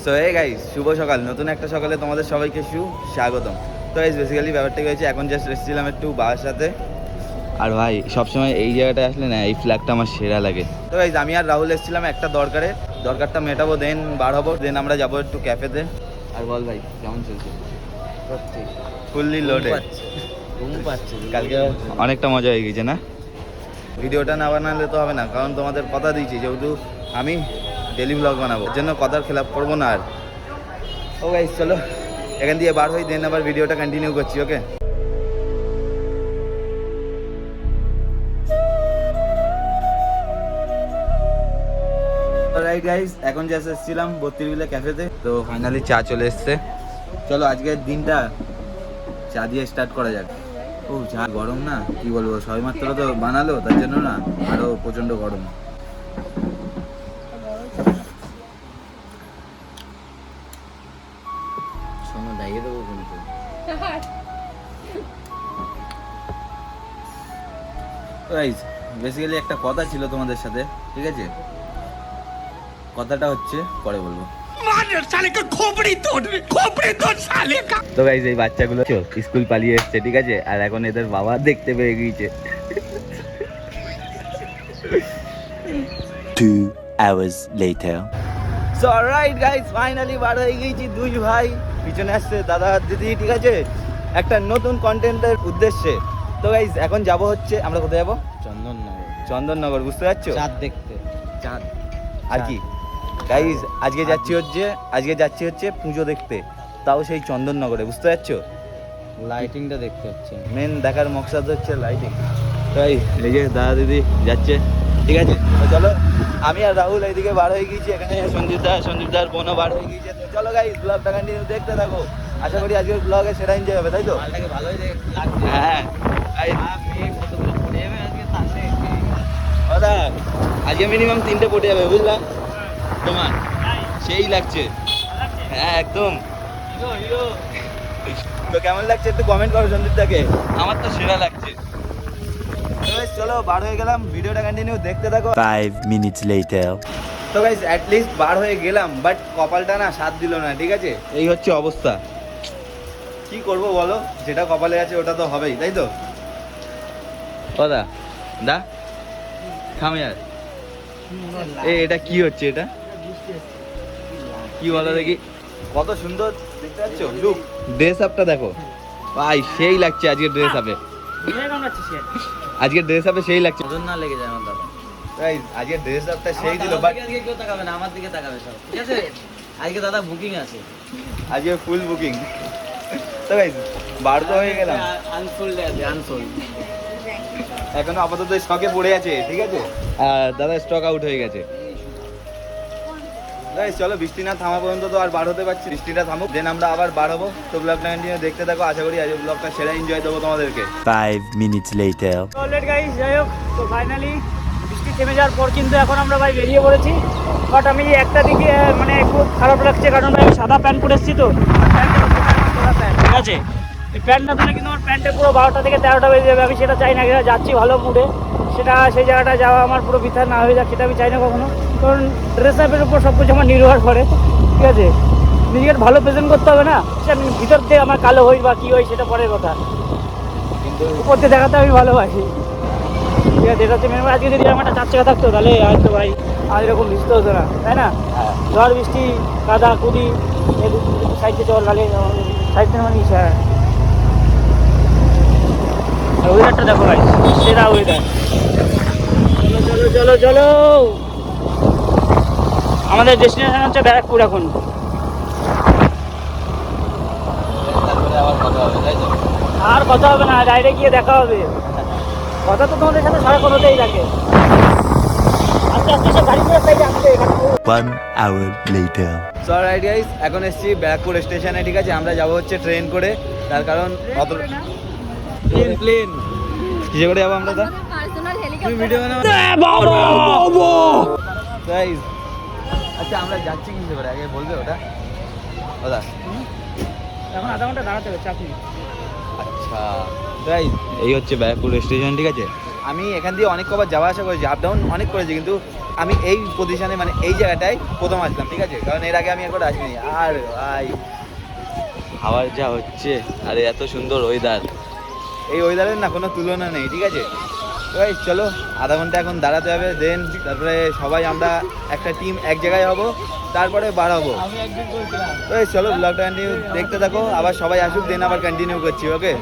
So hey guys, শুভ সকাল, নতুন একটা সকালে তোমাদের সবাইকে সুস্বাগতম। তো গাইস বেসিক্যালি ব্যাপারটা হয়েছে, এখন জাস্ট এসেছিলাম একটু বাবার সাথে। আর ভাই সবসময় এই জায়গাটায় আসলে না এই ফ্ল্যাগটা আমার সেরা লাগে। তো গাইস আমি আর রাহুল এসেছিলাম একটা দরকারটা মেটাবো, দেন বার হবো, দেন আমরা যাবো একটু ক্যাফেতে। আর বল ভাই কেমন চলছে? ফুললি লোডে। কালকে অনেকটা মজা হয়ে গেছে না? ভিডিওটা না বানালে তো হবে না, কারণ তোমাদের কথা দিয়েছি যেহেতু আমি ডেলি ব্লগ বানাবো, এর জন্য কথার খেলাপ করবো না আর। ও গাইস চলো এখান দিয়ে বার হই, দেন আবার ভিডিওটা কন্টিনিউ করছি। ওকে রাইট গাইস, এখন জাস্ট এসেছিলাম 32 বিলে ক্যাফেতে, তো ফাইনালি চা চলে এসছে। চলো আজকের দিনটা চা দিয়ে স্টার্ট করা যাক। ও চা গরম না, কি বলবো, সবেমাত্র তো বানালো, তার জন্য না আরো প্রচন্ড গরম। দাইয়ে দেবো কিন্তু। বেসিক্যালি একটা কথা ছিল তোমাদের সাথে, ঠিক আছে? কথাটা হচ্ছে পরে বলবো। তো গাইস এই বাচ্চাগুলো স্কুল পালিয়ে এসছে, ঠিক আছে, আর এখন এদের বাবা দেখতে পেয়ে গিয়েছে। 2 hours later. So alright guys, finally বার হয়ে গিয়েছি দুই ভাই, পিছনে আসছে দাদা দিদি, ঠিক আছে, একটা নতুন কন্টেন্টের উদ্দেশ্যে। তো গাইস এখন যাব হচ্ছে, আমরা কোথায় যাবো? চন্দননগর, বুঝতে পারছো? চাঁদ দেখতে। চাঁদ আর কি গাইস, আজকে যাচ্ছি হচ্ছে পুজো দেখতে, তাও সেই চন্দননগরে, বুঝতে পারছো? লাইটিংটা দেখতে হচ্ছে। মেন দেখার মকসদ হচ্ছে লাইটিং। তাই এই যে দাদা দিদি যাচ্ছে, ঠিক আছে, তো চলো। আমি আর রাহুল এইদিকে বার হয়ে গিয়েছি, এখানে সঞ্জীবদার বোনও বার হয়ে গিয়েছে। তো চলো গাইস ব্লগটা কন্টিনিউ দেখতে থাকো, আশা করি আজকের ব্লগে সেটা এনজয় হবে, তাই তো? মালটাকে ভালোই লাগছে। হ্যাঁ দাদা, আজকে মিনিমাম 3টে পড়ে যাবে, বুঝলাম তোমার সেই লাগছে। হ্যাঁ একদম। তো কেমন লাগছে একটু কমেন্ট করো সন্দীপদাকে, আমার তো সেরা লাগছে। চলো বার হয়ে গেলাম, ভিডিওটা কন্টিনিউ দেখতে থাকো। 5 minutes later. তো গাইস অ্যাটলিস্ট বার হয়ে গেলাম, বাট কপালটা না সাথ দিল না, ঠিক আছে, এই হচ্ছে অবস্থা। কি করব বলো, যেটা কপালে আছে ওটা তো হবেই, তাই তো? ও দা দা থাম ইয়ার, এটা কি হচ্ছে, এটা কি বলো দেখি, কত সুন্দর দেখতে পাচ্ছ লুক, ড্রেস আপটা দেখো ভাই, সেই লাগছে আজকে ড্রেস আপে, সেই লাগছে। নজর না লেগে যায় আমার দাদা। গাইস আজকে ড্রেস আপটা সেই দিল, বাট আজকে কেউ তাকাবে না, আমার দিকে তাকাবে সব, ঠিক আছে? আজকে দাদা বুকিং আছে, আজকে ফুল বুকিং। তো গাইস বার তো হয়ে গেলাম, আনফোল্ড আছে, আনফোল্ড। এখনো আপাতত স্টকে পড়ে আছে, ঠিক আছে, আর দাদা স্টক আউট হয়ে গেছে। গাইস চলো বৃষ্টি না থামা পর্যন্ত তো আর বার হতে পারছি, বৃষ্টিটা থামুক, দেন আমরা আবার বার হবো। তো ব্লগটা কন্টিনিউ দেখতে থাকো, আশা করি আজকে ব্লগটা সেরা এনজয় দেবো তোমাদেরকে। 5 minutes later. অলরেডি গাইস, যাই হোক, তো ফাইনালি বৃষ্টি থেমে যাওয়ার পর কিন্তু এখন আমরা ভাই বেরিয়ে পড়েছি। বাট আমি একটা দিকে মানে খুব খারাপ লাগছে, কারণ ভাই আমি সাদা প্যান্ট পরে এসেছি, তো প্যান্ট, ঠিক আছে, এই প্যান্ট না দিলে কিন্তু আমার প্যান্টে পুরো 12টা থেকে 13টা বেজে যাবে। আমি সেটা চাই না, যাচ্ছি ভালো মুডে, সেই জায়গাটা যাওয়া আমার পুরো বৃথা না হয়ে যাক, সেটা আমি চাই না কখনো, কারণ ড্রেস আপের উপর সব কিছু আমার নির্ভর করে, ঠিক আছে? নিজেকে ভালো প্রেজেন্ট করতে হবে না, সে আমি ভিতর দিয়ে আমার কালো হই বা কী হই সেটা পরের কথা, কিন্তু উপর দিয়ে দেখাতে আমি ভালোবাসি, ঠিক আছে? এটা হচ্ছে মেন। আজকে যদি আমার একটা 4 চাকা থাকতো তাহলে হয়তো ভাই আর এরকম ভিজতে হতো না, তাই না? ঝড় বৃষ্টি কাদা কুদি সাইডে জল লাগে, সাইডে মানে আর ওয়েদারটা দেখো ভাই, সেরা ওয়েদার। চলো চলো চলো, আমাদের ডেস্টিনেশন হচ্ছে ব্যারাকপুর এখন। আর কথা হবে না, ডাইরেক্ট গিয়ে দেখা হবে। কথা তো তোমাদের সাথে সারা কথাতেই থাকে। আস্তে আস্তে সব গাড়ি করে সাইডে আসবে এখানে। 1 hour later. So alright guys, এখন এসেছি ব্যারাকপুর স্টেশনে, ঠিক আছে, আমরা যাবো হচ্ছে ট্রেন করে, তার কারণ অত প্লেন কিসে করে যাবো আমরা? ভিডিও গাইস, আচ্ছা আমরা যাচ্ছি কিসে করে, আগে বলবে ওটা দাদা? এখন আধা ঘন্টা দাঁড়াতে হবে, চাকরি। আচ্ছা গাইস, এই হচ্ছে ব্যারাকপুর স্টেশন, ঠিক আছে। আমি এখান দিয়ে অনেক কবার যাওয়া আসা করেছি, আপ ডাউন অনেক করেছি, কিন্তু আমি এই পজিশনে মানে এই জায়গাটায় প্রথম আসলাম, ঠিক আছে, কারণ এর আগে আমি একবার আসিনি। আর ভাই হাওয়ার যা হচ্ছে, আরে এত সুন্দর ওয়েদার, এই ওয়েদারের না কোনো তুলনা নেই, ঠিক আছে। তো ভাই চলো, আধা ঘন্টা এখন দাঁড়াতে হবে, দেন তারপরে সবাই আমরা একটা টিম এক জায়গায় হব, তারপরে বার হবো। আমি একদিন বলছিলাম তো এই চলো, ব্লগটা কন্টিনিউ দেখতে থাকো, আবার সবাই আসুক, দেন আবার কন্টিনিউ করছি, ওকে।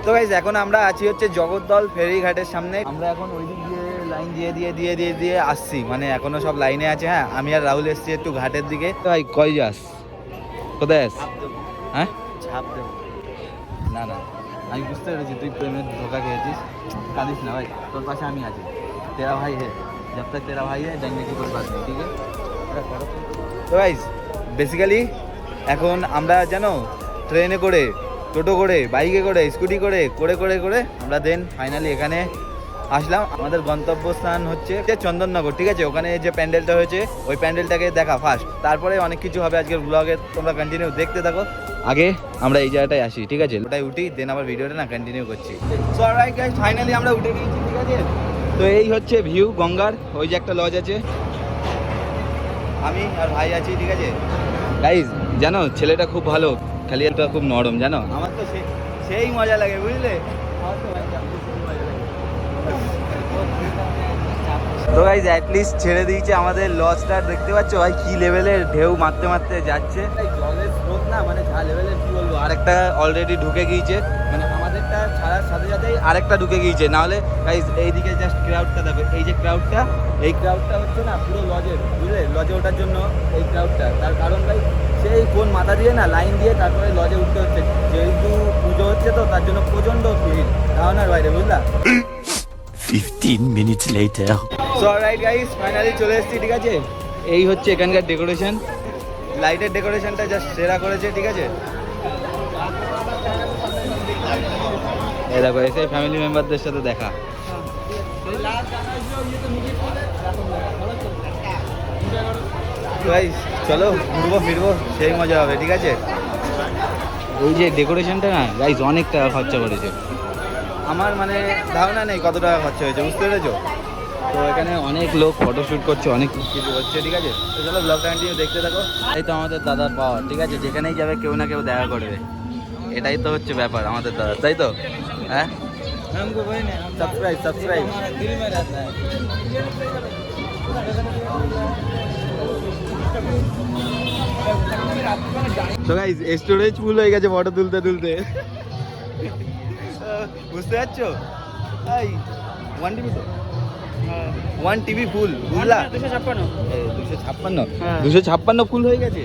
তো গাইজ এখন আমরা আছি হচ্ছে জগদ্দল ফেরিঘাটের সামনে। আমরা এখন ওই দিক দিয়ে লাইন দিয়ে আসছি, মানে এখনো সব লাইনে আছে। হ্যাঁ, আমি আর রাহুল এসছি একটু ঘাটের দিকে। তো ভাই কই যাস, কোথায় আস? হ্যাঁ, ছাপ দেবো। না না, আমি বুঝতে পেরেছি তুই প্রেমের ধোকা খেয়েছিস, কাঁদিস না ভাই, তোর পাশে আমি আছি। তেরা ভাই হে, জব তক তেরা ভাই হে, ডেঙ্গে কি কোই বাত নেই, ঠিক আছে। তো গাইজ বেসিক্যালি এখন আমরা জানো ট্রেনে করে, টোটো করে, বাইকে করে, স্কুটি করে করে করে করে আমরা দেন ফাইনালি এখানে আসলাম। আমাদের গন্তব্যস্থান হচ্ছে চন্দননগর, ঠিক আছে। ওখানে যে প্যান্ডেলটা হয়েছে ওই প্যান্ডেলটাকে দেখা ফার্স্ট, তারপরে অনেক কিছু হবে আজকের ব্লগে, তোমরা কন্টিনিউ দেখতে থাকো। আগে আমরা এই জায়গাটায় আসি, ঠিক আছে, ওটাই উঠি, দেন আবার ভিডিওটা না কন্টিনিউ করছি। সো অলরাইট গাইস, ফাইনালি আমরা উঠে গিয়েছি, ঠিক আছে। তো এই হচ্ছে ভিউ গঙ্গার, ওই যে একটা লজ আছে, আমি আর ভাই আছি, ঠিক আছে। গাইস জানো ছেলেটা খুব ভালো, খালি একটা খুব নরম, জানো। আমার তো সেই মজা লাগে, বুঝলে। তো গাইস অ্যাটলিস্ট ছেড়ে দিয়েছে আমাদের লজটা, দেখতে পাচ্ছ ভাই কি লেভেলের ঢেউ মারতে মারতে যাচ্ছে। জলের স্রোত না মানে যা লেভেলের, কি বলবো। আরেকটা অলরেডি ঢুকে গিয়েছে, মানে আমাদেরটা ছাড়ার সাথে সাথেই আরেকটা ঢুকে গিয়েছে। নাহলে গাইস এইদিকে জাস্ট ক্রাউডটা দেখো, এই যে ক্রাউডটা, এই ক্রাউডটা হচ্ছে না পুরো লজের, বুঝলে, লজে ওঠার জন্য এই ক্রাউডটা। তার কারণ ভাই সেই কোন মাথা দিয়ে না লাইন দিয়ে তারপরে লজে উঠতে হচ্ছে, যেহেতু পুজো হচ্ছে তো তার জন্য প্রচণ্ড ভিড় ধারণার বাইরে, বুঝলা। 15 minutes later. So alright guys, finally চলে এসেছি, ঠিক আছে। এই হচ্ছে এখানকার ডেকোরেশন, লাইটের ডেকোরেশনটা জাস্ট সেরা করেছে, ঠিক আছে। এই দেখো, এসে ফ্যামিলি মেম্বারদের সাথে দেখা। গাইস চলো ঘুরবো ফিরবো, সেই মজা হবে, ঠিক আছে। ওই যে ডেকোরেশনটা না গাইস অনেক টাকা খরচা করেছে, আমার মানে ধারণা নেই কত টাকা খরচা হয়েছে, বুঝতে পেরেছো। তো এখানে অনেক লোক ফটোশ্যুট করছে, অনেক কিছু হচ্ছে, ঠিক আছে। তো চলো ব্লগটা কন্টিনিউ দেখতে থাকো। এই তো আমাদের দাদার পাওয়ার, ঠিক আছে, যেখানেই যাবে কেউ না কেউ দেখা করবে, এটাই তো হচ্ছে ব্যাপার আমাদের দাদা, তাই তো। হ্যাঁ, সাবস্ক্রাইব সাবস্ক্রাইব। তো গাইস স্টোরেজ ফুল হয়ে গেছে ফটো তুলতে তুলতে, বুঝতে পারছো। এই 1 টিবি তো, 1 টিবি ফুল, বুঝলা। 256 256 ফুল হয়ে গেছে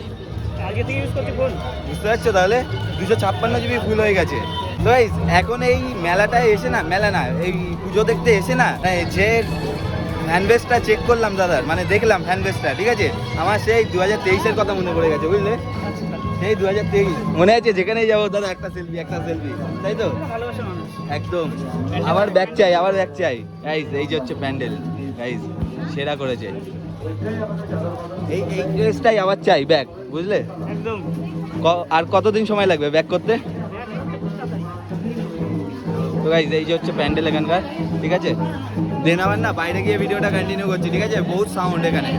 আজকে থেকে ইউজ করতে ফোন, বুঝতে পারছো তাহলে। 256 জিবি ফুল হয়ে গেছে। তো গাইস এখন এই মেলাটায় এসে না, মেলা না, এই পুজো দেখতে এসে না, যে ফ্যানবেসটা চেক করলাম দাদার, মানে দেখলাম ফ্যানবেসটা, ঠিক আছে। আমার সেই 2023-এর কথা মনে পড়ে গেছে, বুঝলে। সেই 2023 মনে আছে, যেখানেই যাবো দাদা একটা সেলফি একটা সেলফি, তাই তো। ভালোবাসা মানুষ একদম। আবার ব্যাগ চাই, আবার ব্যাগ চাই। গাইস এই যে হচ্ছে প্যান্ডেল, গাইস সেরা করেছে। এই ড্রেসটাই আবার চাই, ব্যাগ, বুঝলে। একদম। আর কতদিন সময় লাগবে ব্যাগ করতে? তো গাইস এই যে হচ্ছে প্যান্ডেল এখানকার, ঠিক আছে। দেন আবার না বাইরে গিয়ে ভিডিওটা কন্টিনিউ করছি, ঠিক আছে। বহুত সাউন্ড এখানে।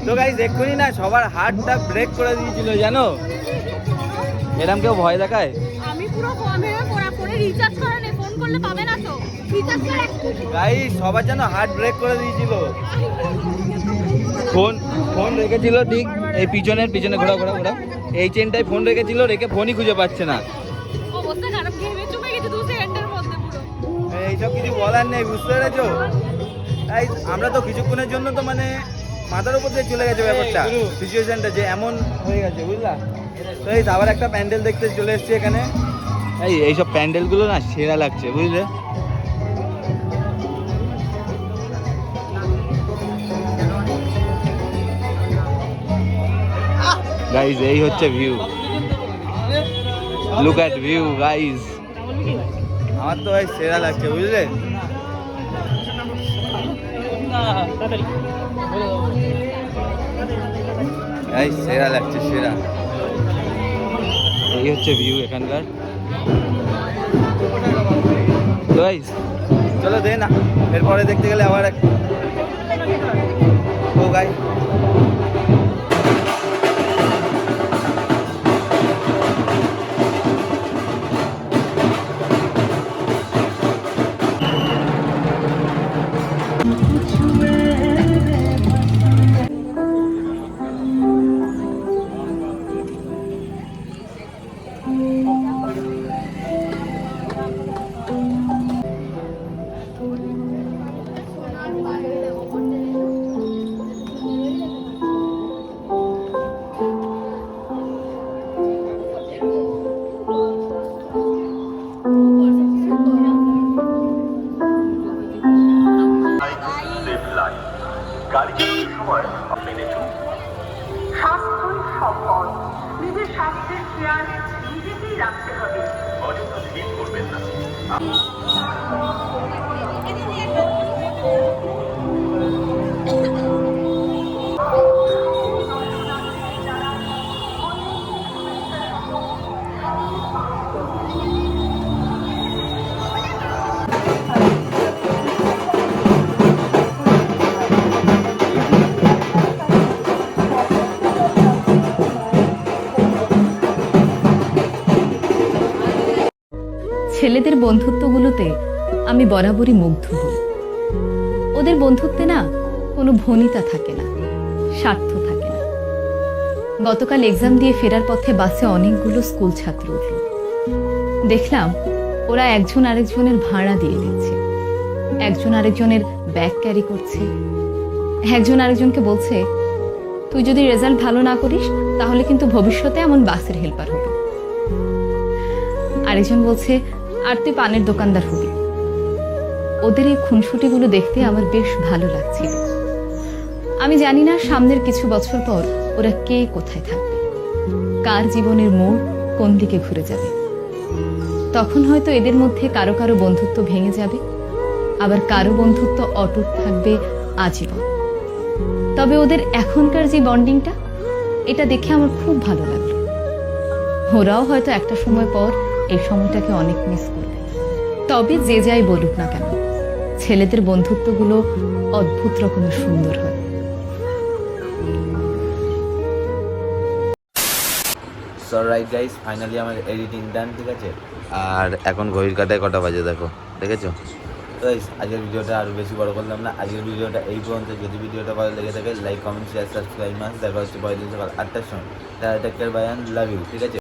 তো গাইস এক্ষুনি না সবার হার্টটা ব্রেক করে দিয়েছিল, জানো। এরকম কেউ ভয় দেখায়? আমি পুরো পরে রিচার্জ করা নেই, ফোন করলে পাবে না তো, রিচার্জ করে গাইস সবার যেন হার্ট ব্রেক করে দিয়েছিল। ফোন ফোন রেখেছিল ঠিক এই পিছনে ঘোরা এই চেনটায় ফোন রেখেছিল, রেখে ফোনই খুঁজে পাচ্ছে না। অবস্থা খারাপ, ঘেমে চুপে গেছে 2 সেকেন্ডের মধ্যে পুরো। এইসব কিছু বলার নেই, বুঝতে পেরেছো? তাই আমরা তো কিছুক্ষণের জন্য তো মানে মাথার উপর দিয়ে চলে গেছে ব্যাপারটা, সিচুয়েশনটা যে এমন হয়ে গেছে, বুঝলা? তো এই আবার একটা প্যান্ডেল দেখতে চলে এসেছি এখানে। এইসব প্যান্ডেলগুলো না সেরা লাগছে, বুঝলে? গাইজ এই হচ্ছে view, look at view guys. আমার তো ভাই সেরা লাগছে, বুঝলে? এই সেরা লাগছে, সেরা। এই হচ্ছে ভিউ এখানকার। তো গাইজ চলো দে না, এরপরে দেখতে গেলে আবার ও গাই। স্বাস্থ্যই সম্পদ, নিজের স্বাস্থ্যের খেয়াল নিজেকেই রাখতে হবে। অযথা ভিড় করবেন না। ছেলেদের বন্ধুত্বগুলোতে আমি বরাবরই মুগ্ধ হই। ওদের বন্ধুত্বে না কোনো ভনিতা থাকে না, স্বার্থ থাকে না। গতকাল এক্সাম দিয়ে ফেরার পথে বাসে অনেকগুলো স্কুল ছাত্র উঠল। দেখলাম ওরা একজন আরেকজনের ভাড়া দিয়ে দিচ্ছে, একজন আরেকজনের ব্যাগ ক্যারি করছে, একজন আরেকজনকে বলছে তুই যদি রেজাল্ট ভালো না করিস তাহলে কিন্তু ভবিষ্যতে এমন বাসের হেল্পার হবে। আরেকজন বলছে আর তুই পানের দোকানদার হবি। ওদের এই খুনসুটিগুলো দেখতে আমার বেশ ভালো লাগছিল। আমি জানি না সামনের কিছু বছর পর ওরা কে কোথায় থাকবে, কার জীবনের মোড় কোন দিকে ঘুরে যাবে। তখন হয়তো এদের মধ্যে কারো কারো বন্ধুত্ব ভেঙে যাবে, আবার কারো বন্ধুত্ব অটুট থাকবে আজীবন। তবে ওদের এখনকার যে বন্ডিংটা, এটা দেখে আমার খুব ভালো লাগলো। ওরাও হয়তো একটা সময় পর এই সময়টাকে অনেক মিস করবে। তবে যে যাই বলুক না কেন, ছেলেদের বন্ধুত্বগুলো অদ্ভুত রকমের সুন্দর হয়। সো রাইট গাইস, ফাইনালি আমার এডিটিং ডান, ঠিক আছে? আর এখন ঘড়ির কাটায় কটা বাজে দেখো, দেখেছো? তো গাইস আজকের ভিডিওটা আরও বেশি বড় করলাম না, আজকের ভিডিওটা এই পর্যন্ত। যদি ভিডিওটা ভালো লেগে থাকে like, comment, share, subscribe must. দেখা হচ্ছে পরের দিন সকাল 8টার সময়। Take care, bye and love you, ঠিক আছে?